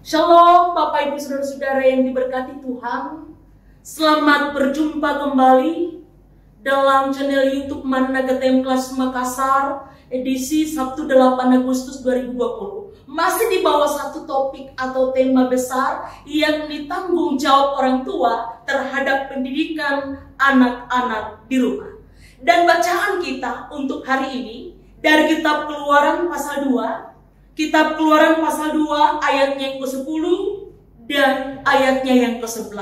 Shalom Bapak Ibu Saudara-saudara yang diberkati Tuhan. Selamat berjumpa kembali dalam channel YouTube Manna GTM Kelas Makassar edisi Sabtu 8 Agustus 2020. Masih di bawah satu topik atau tema besar, yakni tanggung jawab orang tua terhadap pendidikan anak-anak di rumah. Dan bacaan kita untuk hari ini dari kitab Keluaran pasal 2. Kitab Keluaran pasal 2 ayatnya yang ke-10 dan ayatnya yang ke-11.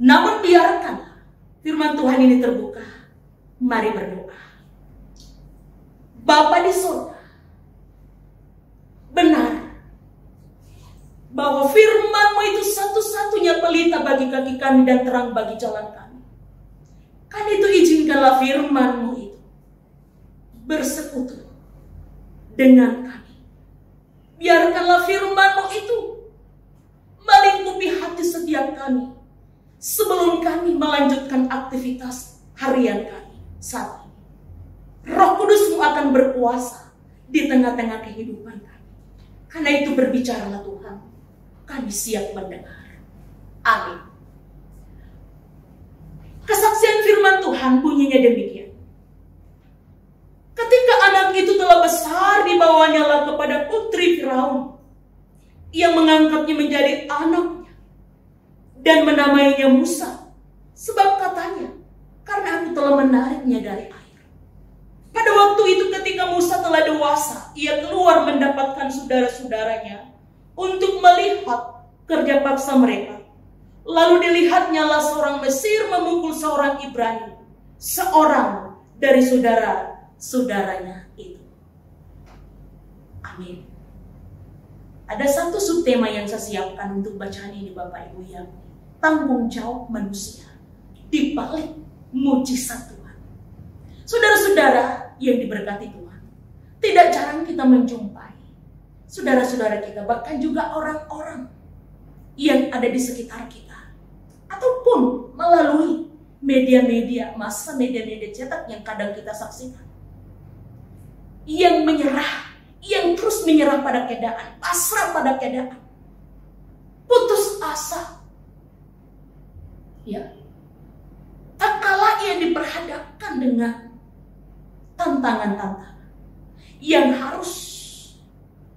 Namun biarkanlah firman Tuhan ini terbuka. Mari berdoa. Bapa di surga, benar bahwa firman-Mu itu satu-satunya pelita bagi kaki kami dan terang bagi jalan kami. Karena itu izinkanlah firman-Mu itu bersekutu dengan kami. Biarkanlah firman-Mu itu melingkupi hati setiap kami sebelum kami melanjutkan aktivitas harian kami saat ini. Roh Kudus-Mu akan berkuasa di tengah-tengah kehidupan kami. Karena itu berbicaralah Tuhan, kami siap mendengar. Amin. Kesaksian firman Tuhan bunyinya demikian. Ketika anak itu telah besar, dibawanya lah kepada putri Firaun yang mengangkatnya menjadi anaknya dan menamainya Musa, sebab katanya, karena aku telah menariknya dari air. Pada waktu itu ketika Musa telah dewasa, ia keluar mendapatkan saudara-saudaranya untuk melihat kerja paksa mereka. Lalu dilihatnya lah seorang Mesir memukul seorang Ibrani, seorang dari saudaranya itu. Amin. Ada satu subtema yang saya siapkan untuk bacaan ini Bapak Ibu, yang tanggung jawab manusia di balik mujizat Tuhan. Saudara-saudara yang diberkati Tuhan, tidak jarang kita menjumpai saudara-saudara kita, bahkan juga orang-orang yang ada di sekitar kita, ataupun melalui media-media massa, media-media cetak yang kadang kita saksikan, yang menyerah, yang terus menyerah pada keadaan, pasrah pada keadaan, putus asa. Ya, tak kala ia diperhadapkan dengan tantangan-tantangan yang harus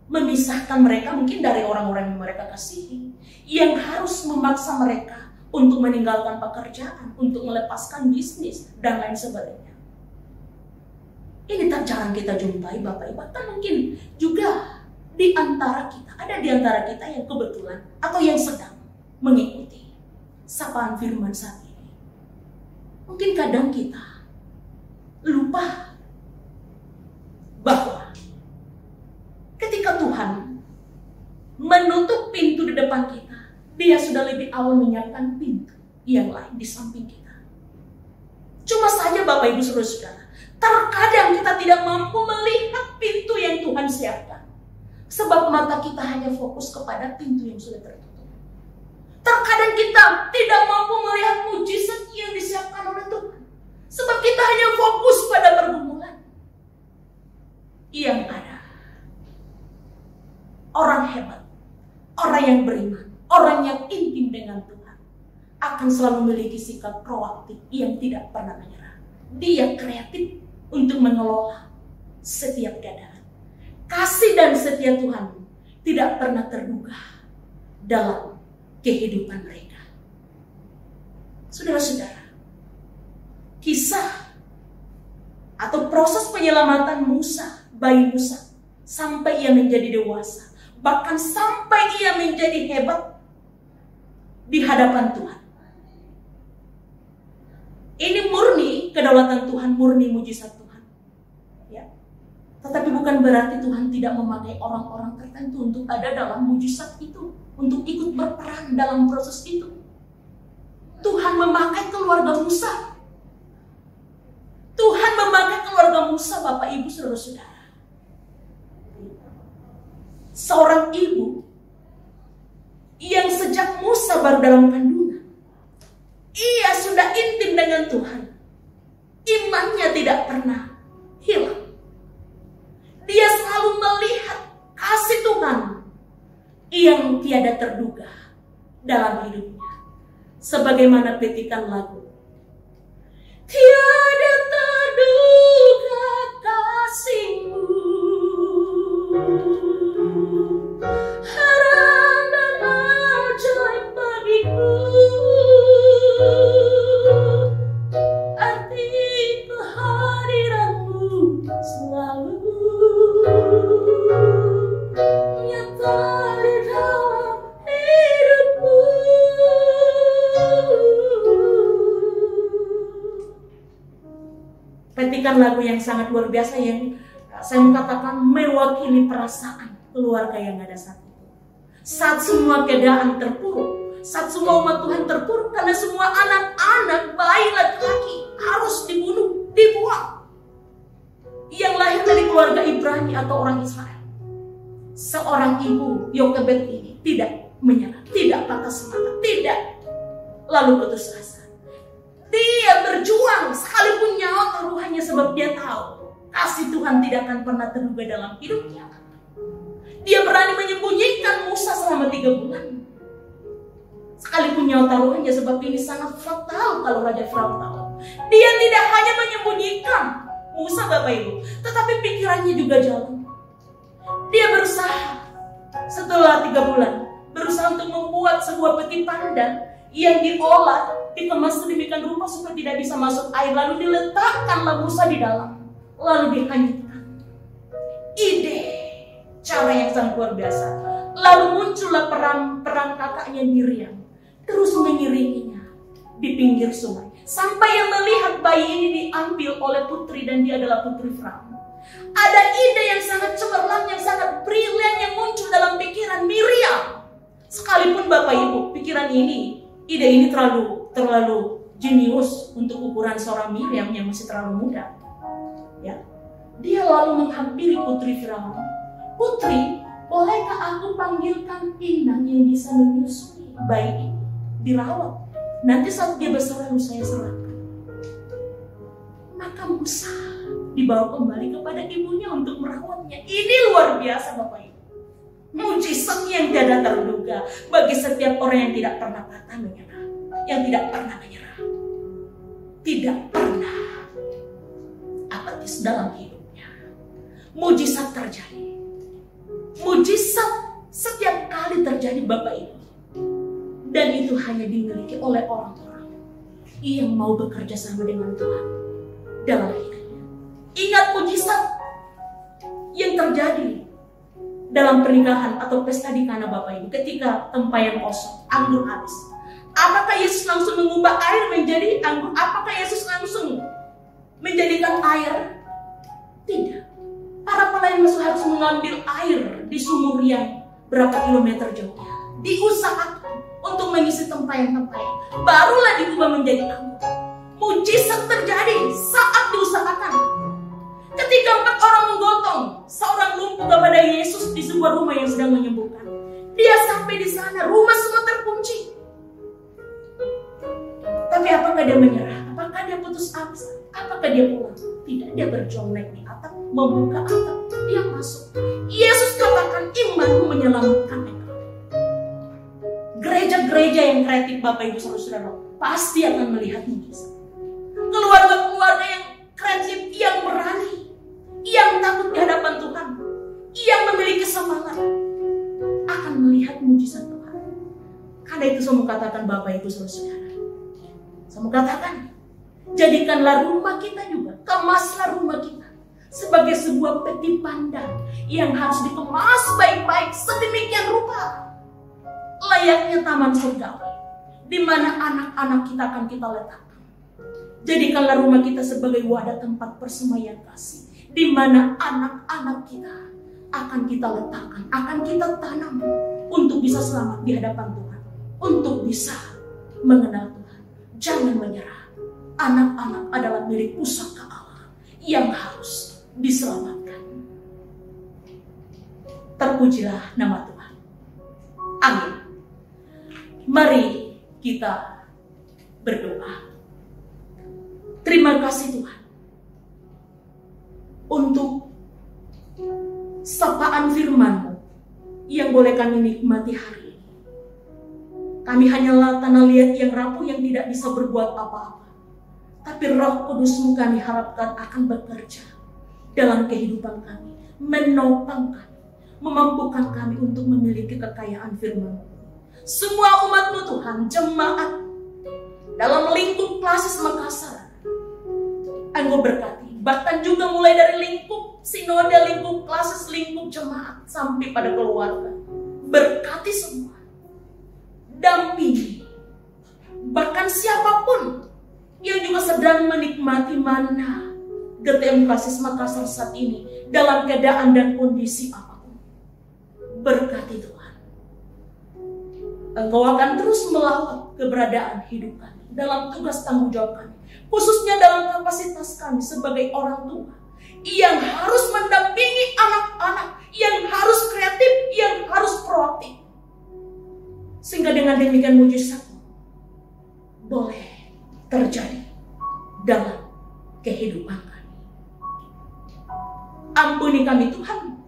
memisahkan mereka mungkin dari orang-orang yang mereka kasihi, yang harus memaksa mereka untuk meninggalkan pekerjaan, untuk melepaskan bisnis, dan lain sebagainya. Ini tak jarang kita jumpai Bapak Ibu, bahkan mungkin juga di antara kita, ada di antara kita yang kebetulan atau yang sedang mengikuti sapaan firman saat ini. Mungkin kadang kita lupa bahwa ketika Tuhan menutup pintu di depan kita, Dia sudah lebih awal menyiapkan pintu yang lain di samping kita. Cuma saja Bapak Ibu Saudara-saudara, terkadang kita tidak mampu melihat pintu yang Tuhan siapkan, sebab mata kita hanya fokus kepada pintu yang sudah tertutup. Terkadang kita tidak mampu melihat mujizat yang disiapkan oleh Tuhan, sebab kita hanya fokus pada pergumulan. Yang ada orang hebat, orang yang beriman, orang yang intim dengan Tuhan akan selalu memiliki sikap proaktif yang tidak pernah menyerah. Dia kreatif untuk mengelola setiap keadaan. Kasih dan setia Tuhan tidak pernah terduga dalam kehidupan mereka. Saudara-saudara, kisah atau proses penyelamatan Musa, bayi Musa, sampai ia menjadi dewasa, bahkan sampai ia menjadi hebat di hadapan Tuhan. Ini murni kedaulatan Tuhan, murni mujizat Tuhan. Ya. Tetapi bukan berarti Tuhan tidak memakai orang-orang tertentu untuk ada dalam mujizat itu, untuk ikut berperan dalam proses itu. Tuhan memakai keluarga Musa. Tuhan memakai keluarga Musa, Bapak Ibu Saudara-saudara. Seorang ibu yang sejak Musa baru dalam kandungan, ia sudah intim dengan Tuhan. Imannya tidak pernah hilang. Dia selalu melihat yang tiada terduga dalam hidupnya. Sebagaimana petikan lagu, tiada terduga kasih-Mu, haram dan ajaib bagiku, arti kehadiran-Mu selalu nyata di dalam hidupku. Petikan lagu yang sangat luar biasa yang saya mengatakan mewakili perasaan keluarga yang ada saat itu. Saat semua keadaan terpuruk, saat semua umat Tuhan terpuruk karena semua anak-anak bayi laki-laki harus dibunuh, dibuang. Yang lahir dari keluarga Ibrani atau orang Israel. Seorang ibu Yokebed ini tidak menyerah, tidak patah semangat, tidak lalu putus asa. Dia berjuang sekalipun nyawa taruhannya sebab dia tahu kasih Tuhan tidak akan pernah terduga dalam hidupnya. Dia berani menyembunyikan Musa selama 3 bulan. Sekalipun nyawa taruhannya sebab ini sangat fatal kalau Raja Firaun tahu. Dia tidak hanya menyembunyikan Musa Bapak Ibu, tetapi pikirannya juga jalan. Dia berusaha setelah 3 bulan, berusaha untuk membuat sebuah peti pandan yang diolah, dikemas sedemikian rupa supaya tidak bisa masuk air, lalu diletakkanlah Musa di dalam, lalu dihanyutkan. Ide, cara yang sangat luar biasa. Lalu muncullah perang kakaknya Miriam, terus mengiringinya di pinggir sungai, sampai yang melihat bayi ini diambil oleh putri dan dia adalah putri Firaun. Ada ide yang sangat cemerlang, yang sangat brilian yang muncul dalam pikiran Miriam. Sekalipun Bapak Ibu, pikiran ini, ide ini terlalu jenius untuk ukuran seorang Miriam yang masih terlalu muda. Ya, dia lalu menghampiri putri Firaun. Putri, bolehkah aku panggilkan inang yang bisa menyusui bayi ini, dirawat? Nanti saat dia besar lalu saya serahkan. Maka Musa dibawa kembali kepada ibunya untuk merawatnya. Ini luar biasa Bapak Ibu. Mujizat yang tidak terduga bagi setiap orang yang tidak pernah patah menyerah, yang tidak pernah menyerah, tidak pernah apatis dalam hidupnya. Mujizat terjadi. Mujizat setiap kali terjadi Bapak Ibu. Dan itu hanya dimiliki oleh orang-orang yang mau bekerja sama dengan Tuhan dalam hidupnya. Ingat mujizat yang terjadi dalam pernikahan atau pesta di Kana Bapak Ibu, ketika tempayan kosong, anggur habis. Apakah Yesus langsung mengubah air menjadi anggur? Apakah Yesus langsung menjadikan air? Tidak. Para pelayan masih harus mengambil air di sumur yang berapa kilometer jauhnya. Diusahakan untuk mengisi tempayan-tempayan. Barulah diubah menjadi anggur. Mujizat terjadi saat diusahakan. Ketika 4 orang menggotong seorang lumpuh kepada Yesus di sebuah rumah yang sedang menyembuhkan. Dia sampai di sana, rumah semua terkunci. Tapi apakah dia menyerah? Apakah dia putus asa? Apakah dia pulang? Tidak, dia berjuang naik di atap, membuka atap, dia masuk. Yesus katakan, imanmu menyelamatkan engkau. Gereja-gereja yang kreatif Bapak Ibu Saudara-saudara pasti akan melihat mujizat. Keluarga-keluarga yang kreatif, yang berani, yang takut di hadapan Tuhan, yang memiliki semangat, akan melihat mujizat Tuhan. Karena itu saya mau katakan Bapak Ibu Saudara-saudara, saya mau katakan, jadikanlah rumah kita juga, kemaslah rumah kita sebagai sebuah peti pandan yang harus dikemas baik-baik sedemikian rupa, layaknya taman surgawi, di mana anak-anak kita akan kita letakkan. Jadikanlah rumah kita sebagai wadah tempat persemaian kasih, di mana anak-anak kita akan kita letakkan, akan kita tanam untuk bisa selamat di hadapan Tuhan, untuk bisa mengenal Tuhan. Jangan menyerah. Anak-anak adalah milik pusaka Allah yang harus diselamatkan. Terpujilah nama Tuhan. Amin. Mari kita berdoa. Terima kasih Tuhan untuk sapaan firman-Mu yang boleh kami nikmati hari ini. Kami hanyalah tanah liat yang rapuh yang tidak bisa berbuat apa-apa. Tapi Roh Kudus-Mu kami harapkan akan bekerja dalam kehidupan kami, menopang kami, memampukan kami untuk memiliki kekayaan firman-Mu. Semua umat-Mu Tuhan, jemaat dalam lingkup Klasis Makassar, Engkau berkati. Bahkan juga mulai dari lingkup sinode, lingkup Klasis, lingkup jemaat, sampai pada keluarga. Berkati semua. Dampingi. Bahkan siapapun yang juga sedang menikmati mana GTM Klasis Makassar saat ini, dalam keadaan dan kondisi apapun. Berkati Tuhan. Engkau akan terus melawat keberadaan hidup kami dalam tugas tanggung jawab kami, khususnya dalam kapasitas kami sebagai orang tua yang harus mendampingi anak-anak, yang harus kreatif, yang harus proaktif, sehingga dengan demikian mujizat boleh terjadi dalam kehidupan kami. Ampuni kami Tuhan,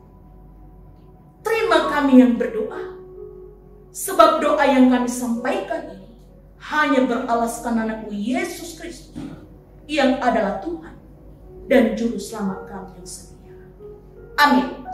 terima kami yang berdoa, sebab doa yang kami sampaikan ini hanya beralaskan anak-Mu Yesus Kristus yang adalah Tuhan dan Juru Selamat kami yang setia. Amin.